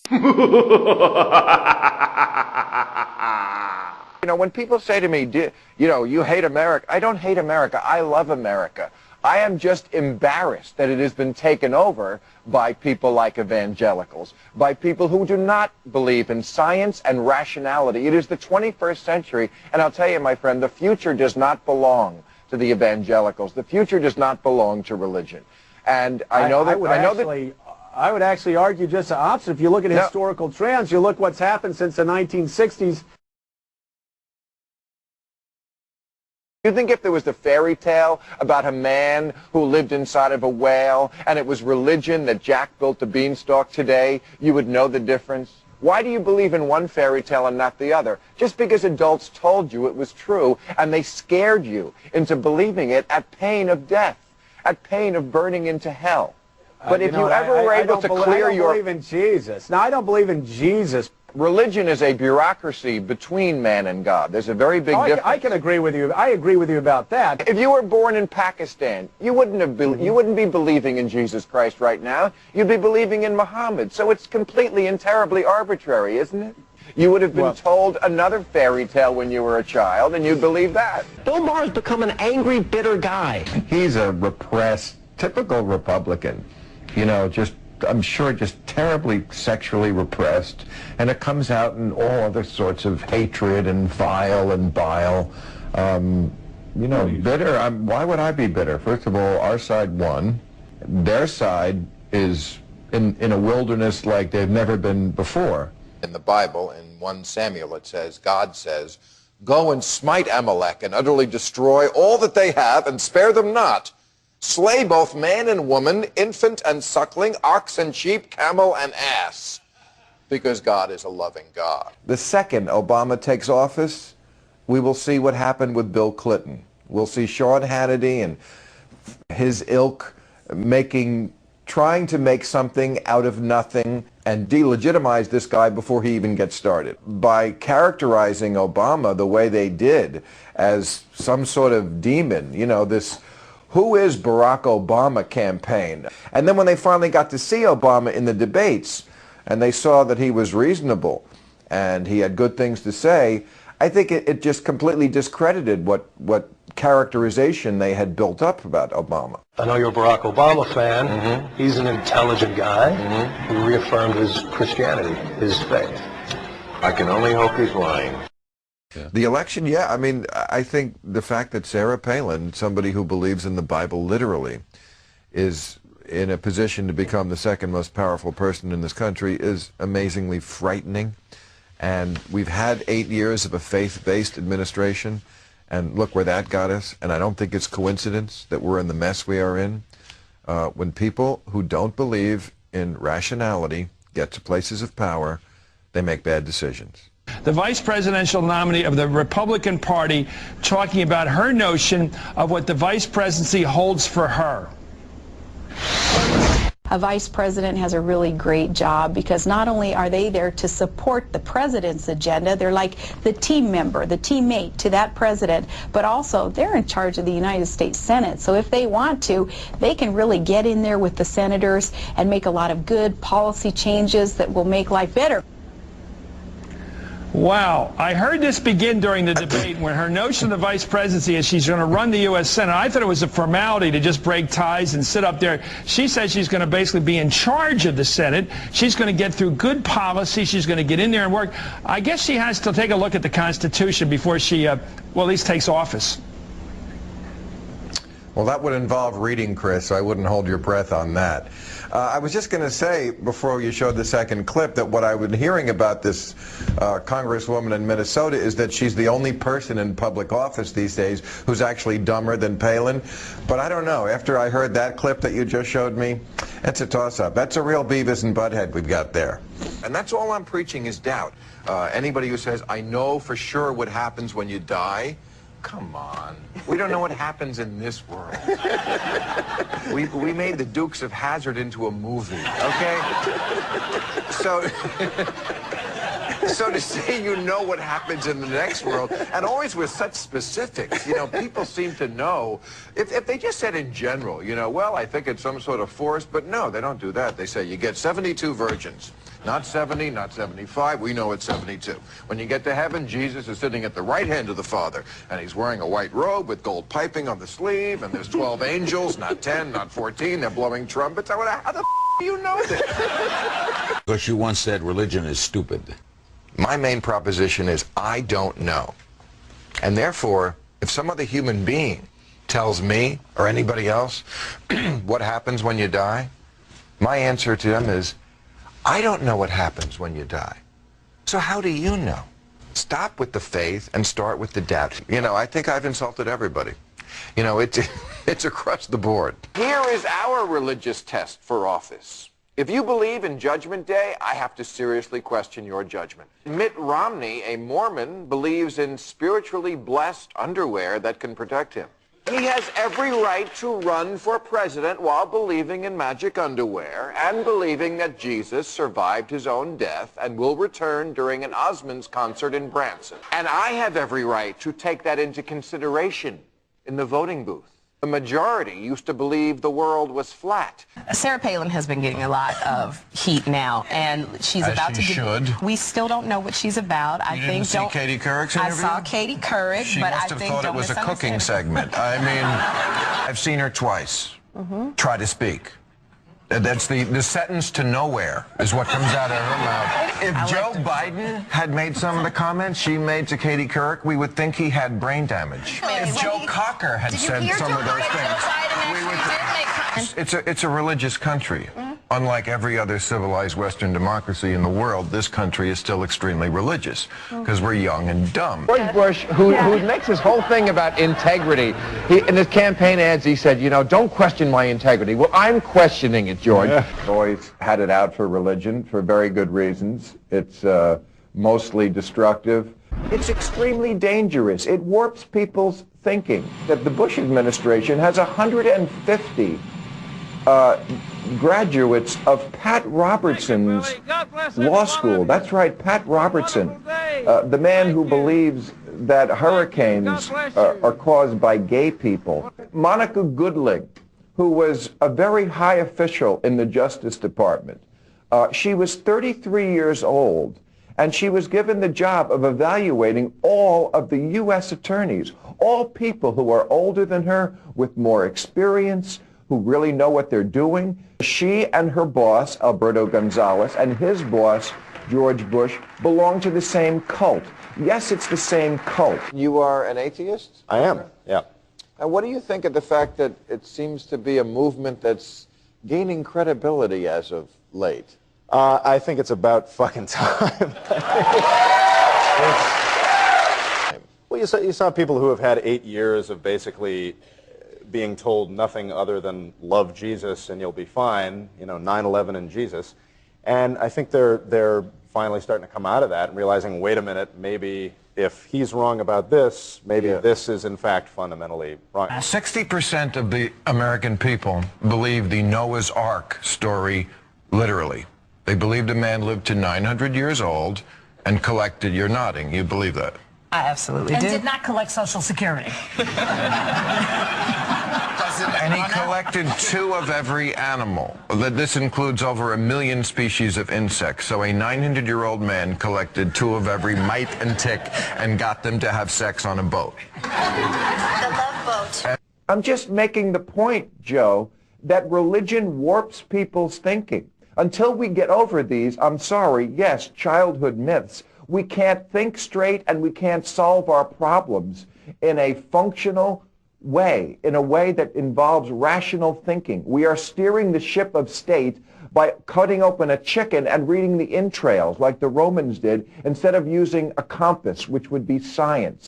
You know, when people say to me, you know, you hate America, I don't hate America. I love America. I am just embarrassed that it has been taken over by people like evangelicals, by people who do not believe in science and rationality. It is the 21st century, and I'll tell you, my friend, the future does not belong to the evangelicals. The future does not belong to religion. And I would actually argue just the opposite. If you look at historical trends, you look what's happened since the 1960s. You think if there was a fairy tale about a man who lived inside of a whale and it was religion that Jack built the beanstalk today, you would know the difference? Why do you believe in one fairy tale and not the other? Just because adults told you it was true and they scared you into believing it at pain of death, at pain of burning into hell. But if you ever were able to clear your... I don't believe in Jesus. Now, I don't believe in Jesus. Religion is a bureaucracy between man and God. There's a very big difference. I can agree with you. I agree with you about that. If you were born in Pakistan, you wouldn't be believing in Jesus Christ right now. You'd be believing in Muhammad. So it's completely and terribly arbitrary, isn't it? You would have been told another fairy tale when you were a child, and you'd believe that. Bill Maher has become an angry, bitter guy. He's a repressed, typical Republican. You know, I'm sure just terribly sexually repressed, and it comes out in all other sorts of hatred and vile and bile. You know, bitter. Why would I be bitter? First of all, our side won. Their side is in a wilderness like they've never been before. In the Bible, in 1 Samuel, it says, God says, "Go and smite Amalek and utterly destroy all that they have and spare them not. Slay both man and woman, infant and suckling, ox and sheep, camel and ass," because God is a loving God. The second Obama takes office, we will see what happened with Bill Clinton. We'll see Sean Hannity and his ilk trying to make something out of nothing and delegitimize this guy before he even gets started. By characterizing Obama the way they did as some sort of demon, you know, this "Who is Barack Obama" campaign. And then when they finally got to see Obama in the debates and they saw that he was reasonable and he had good things to say, I think it just completely discredited what characterization they had built up about Obama. I know you're a Barack Obama fan. He's an intelligent guy who reaffirmed his Christianity, his faith. I can only hope he's lying. The election, yeah, I mean, I think the fact that Sarah Palin, somebody who believes in the Bible literally, is in a position to become the second most powerful person in this country is amazingly frightening. And we've had 8 years of a faith-based administration, and look where that got us. And I don't think it's coincidence that we're in the mess we are in. When people who don't believe in rationality get to places of power, they make bad decisions. The vice presidential nominee of the Republican Party talking about her notion of what the vice presidency holds for her. A vice president has a really great job because not only are they there to support the president's agenda, they're like the team member, the teammate to that president, but also they're in charge of the United States Senate. So if they want to, they can really get in there with the senators and make a lot of good policy changes that will make life better. Wow. I heard this begin during the debate when her notion of the vice presidency is she's going to run the U.S. Senate. I thought it was a formality to just break ties and sit up there. She says she's going to basically be in charge of the Senate. She's going to get through good policy. She's going to get in there and work. I guess she has to take a look at the Constitution before she, well, at least takes office. Well, that would involve reading, Chris, so I wouldn't hold your breath on that. I was just going to say, before you showed the second clip, that what I've been hearing about this congresswoman in Minnesota is that she's the only person in public office these days who's actually dumber than Palin. But I don't know. After I heard that clip that you just showed me, it's a toss-up. That's a real Beavis and Butthead we've got there. And that's all I'm preaching is doubt. Anybody who says, I know for sure what happens when you die, come on. We don't know what happens in this world. We made the Dukes of Hazzard into a movie, okay? So So to say you know what happens in the next world, and always with such specifics, people seem to know. If they just said in general, well, I think it's some sort of force, but no, they don't do that. They say you get 72 virgins. Not 70, not 75. We know it's 72. When you get to heaven, Jesus is sitting at the right hand of the Father, and he's wearing a white robe with gold piping on the sleeve, and there's 12 angels, not 10, not 14. They're blowing trumpets. How the do you know this? Because you once said religion is stupid. My main proposition is I don't know. And therefore, if some other human being tells me or anybody else what happens when you die, my answer to them is, I don't know what happens when you die. So how do you know? Stop with the faith and start with the doubt. I think I've insulted everybody. It's across the board. Here is our religious test for office. If you believe in Judgment Day, I have to seriously question your judgment. Mitt Romney, a Mormon, believes in spiritually blessed underwear that can protect him. He has every right to run for president while believing in magic underwear and believing that Jesus survived his own death and will return during an Osmonds concert in Branson. And I have every right to take that into consideration in the voting booth. The majority used to believe the world was flat. Sarah Palin has been getting a lot of heat now, and she's about to. Should. We still don't know what she's about. You didn't see Katie Couric's interview? I saw Katie Couric, she but must I have think thought it was a cooking segment. I mean, I've seen her twice try to speak. That's the sentence to nowhere is what comes out of her mouth. If Joe Biden had made some of the comments she made to Katie Couric, we would think he had brain damage. If Joe Cocker had said some of those things, we would think. It's a religious country. Unlike every other civilized Western democracy in the world, this country is still extremely religious because we're young and dumb. George Bush, who makes this whole thing about integrity, in his campaign ads he said, don't question my integrity. Well, I'm questioning it, George. Always had it out for religion for very good reasons. It's mostly destructive. It's extremely dangerous. It warps people's thinking. That the Bush administration has 150 graduates of Pat Robertson's law school. That's right, Pat Robertson, the man who believes that hurricanes are caused by gay people. Monica Goodling, who was a very high official in the Justice Department. She was 33 years old, and she was given the job of evaluating all of the U.S. attorneys, all people who are older than her, with more experience, who really know what they're doing. She and her boss, Alberto Gonzales, and his boss, George Bush, belong to the same cult. Yes, it's the same cult. You are an atheist? I am, yeah. And what do you think of the fact that it seems to be a movement that's gaining credibility as of late? I think it's about fucking time. Well, you saw people who have had 8 years of basically being told nothing other than love Jesus and you'll be fine, 9/11 and Jesus. And I think they're finally starting to come out of that and realizing, wait a minute, maybe if he's wrong about this, maybe this is in fact fundamentally wrong. 60% of the American people believe the Noah's Ark story literally. They believed a man lived to 900 years old and collected, you're nodding, you believe that? I absolutely do. And did not collect Social Security. And he collected 2 of every animal. This includes over 1 million species of insects. So a 900-year-old man collected 2 of every mite and tick and got them to have sex on a boat. The Love Boat. I'm just making the point, Joe, that religion warps people's thinking. Until we get over these, I'm sorry, yes, childhood myths, we can't think straight and we can't solve our problems in a functional way, in a way that involves rational thinking. We are steering the ship of state by cutting open a chicken and reading the entrails like the Romans did, instead of using a compass, which would be science.